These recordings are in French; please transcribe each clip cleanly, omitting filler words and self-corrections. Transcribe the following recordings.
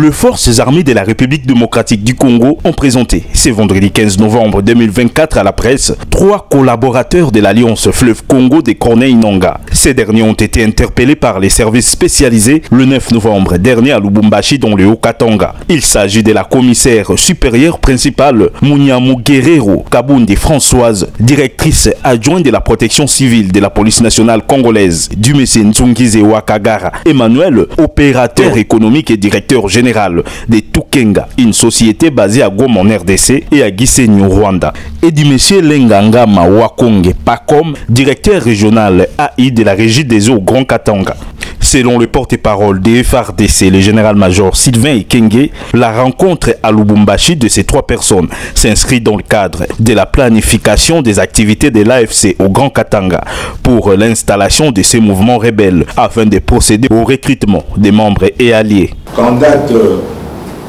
les forces armées de la République démocratique du Congo ont présenté ce vendredi 15 novembre 2024 à la presse 3 collaborateurs de l'Alliance Fleuve Congo de Corneille Nangaa. Ces derniers ont été interpellés par les services spécialisés le 9 novembre dernier à Lubumbashi dans le Haut-Katanga. Il s'agit de la commissaire supérieure principale Munyamu Guerrero Kabundi Françoise, directrice adjointe de la protection civile de la police nationale congolaise, du monsieur Nzungize Wakagara Emmanuel, opérateur économique et directeur général de Tukenga, une société basée à Goma en RDC et à Gisenyi au Rwanda, et du monsieur Lenganga Wakonge Pacom, directeur régional AI de la régie des eaux Grand Katanga. Selon le porte-parole des FARDC, le général-major Sylvain Ekenge, la rencontre à Lubumbashi de ces 3 personnes s'inscrit dans le cadre de la planification des activités de l'AFC au Grand Katanga pour l'installation de ces mouvements rebelles afin de procéder au recrutement des membres et alliés. En date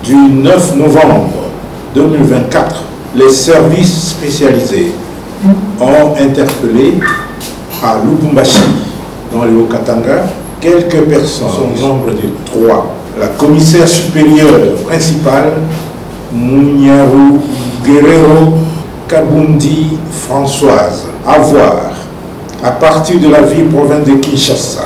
du 9 novembre 2024, les services spécialisés ont interpellé à Lubumbashi, dans le Haut-Katanga, quelques personnes, au nombre de 3. La commissaire supérieure principale, Munyamu Guerrero Kabundi Françoise, à voir, à partir de la ville province de Kinshasa,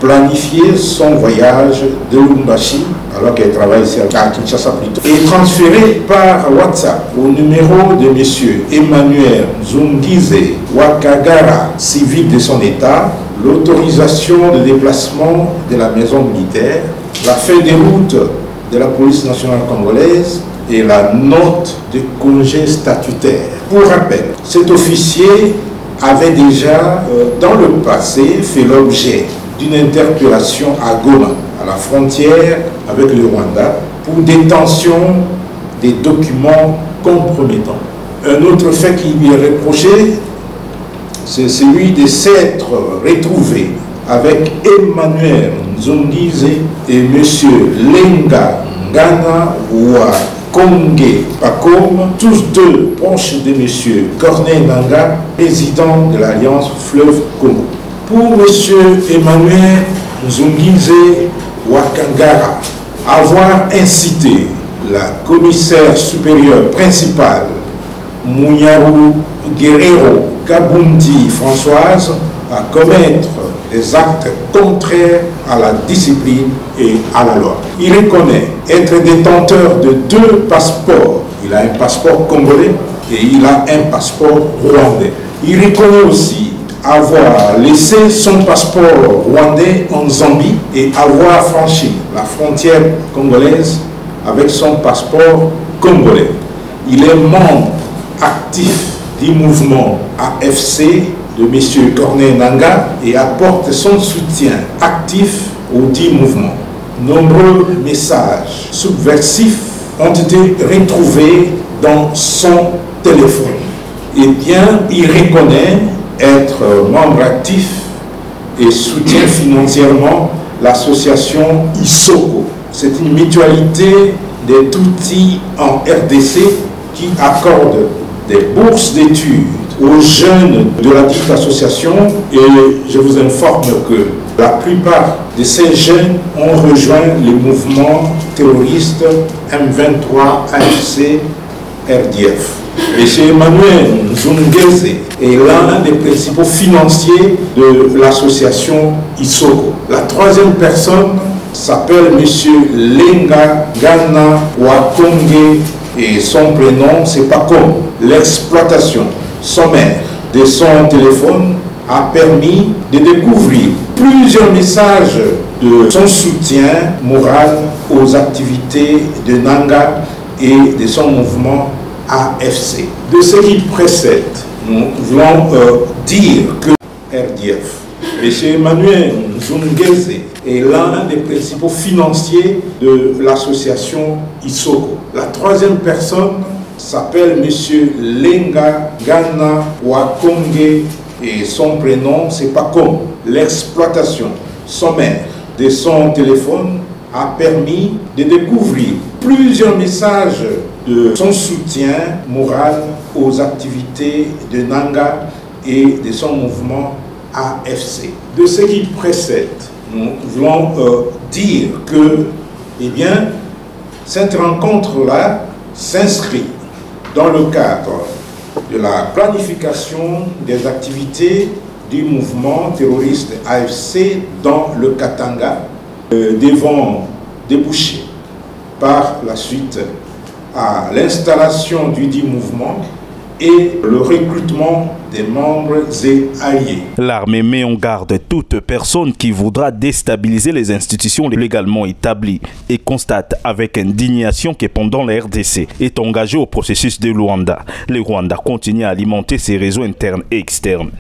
planifier son voyage de Lubumbashi, alors qu'elle travaille ici à Kinshasa plutôt, et transférer par WhatsApp au numéro de M. Emmanuel Nzungize Wakagara, civil de son état, l'autorisation de déplacement de la maison militaire, la feuille de route de la police nationale congolaise et la note de congé statutaire. Pour rappel, cet officier avait déjà, dans le passé, fait l'objet d'une interpellation à Goma, à la frontière avec le Rwanda, pour détention des documents compromettants. Un autre fait qui lui est reproché, c'est celui de s'être retrouvé avec Emmanuel Nzungize et M. Lenga Ngana Wakonge Pacom, tous 2 proches de M. Corneille Nangaa, président de l'Alliance Fleuve Congo. Pour M. Emmanuel Nzungize Wakagara, avoir incité la commissaire supérieure principale Munyamu Guerrero Kabundi Françoise à commettre des actes contraires à la discipline et à la loi. Il reconnaît être détenteur de 2 passeports. Il a un passeport congolais et il a un passeport rwandais. Il reconnaît aussi avoir laissé son passeport rwandais en Zambie et avoir franchi la frontière congolaise avec son passeport congolais. Il est membre actif du mouvement AFC de M. Corneille Nangaa et apporte son soutien actif au dit mouvement. Nombreux messages subversifs ont été retrouvés dans son téléphone. Et bien, il reconnaît être membre actif et soutient financièrement l'association ISOCO. C'est une mutualité des outils en RDC qui accorde des bourses d'études aux jeunes de la dite association, et je vous informe que la plupart de ces jeunes ont rejoint le mouvement terroriste M23 AFC RDF. M. Emmanuel Nzungize est l'un des principaux financiers de l'association ISOCO. La 3e personne s'appelle M. Lenga Ngana Wakonge et son prénom c'est Pacom. L'exploitation sommaire de son téléphone a permis de découvrir plusieurs messages de son soutien moral aux activités de Nangaa et de son mouvement AFC. De ce qui précède, nous voulons dire que RDF, M. Emmanuel Nzungize est l'un des principaux financiers de l'association ISOCO. La 3e personne s'appelle M. Lenga Ngana Wakonge et son prénom c'est Pacom. L'exploitation sommaire de son téléphone a permis de découvrir plusieurs messages de son soutien moral aux activités de Nangaa et de son mouvement AFC. De ce qui précède, nous voulons dire que Eh bien, cette rencontre-là s'inscrit dans le cadre de la planification des activités du mouvement terroriste AFC dans le Katanga, devant déboucher par la suite à l'installation du dit mouvement et le recrutement des membres et alliés. L'armée met en garde toute personne qui voudra déstabiliser les institutions légalement établies et constate avec indignation que pendant la RDC est engagé au processus de Luanda, le Rwanda continue à alimenter ses réseaux internes et externes.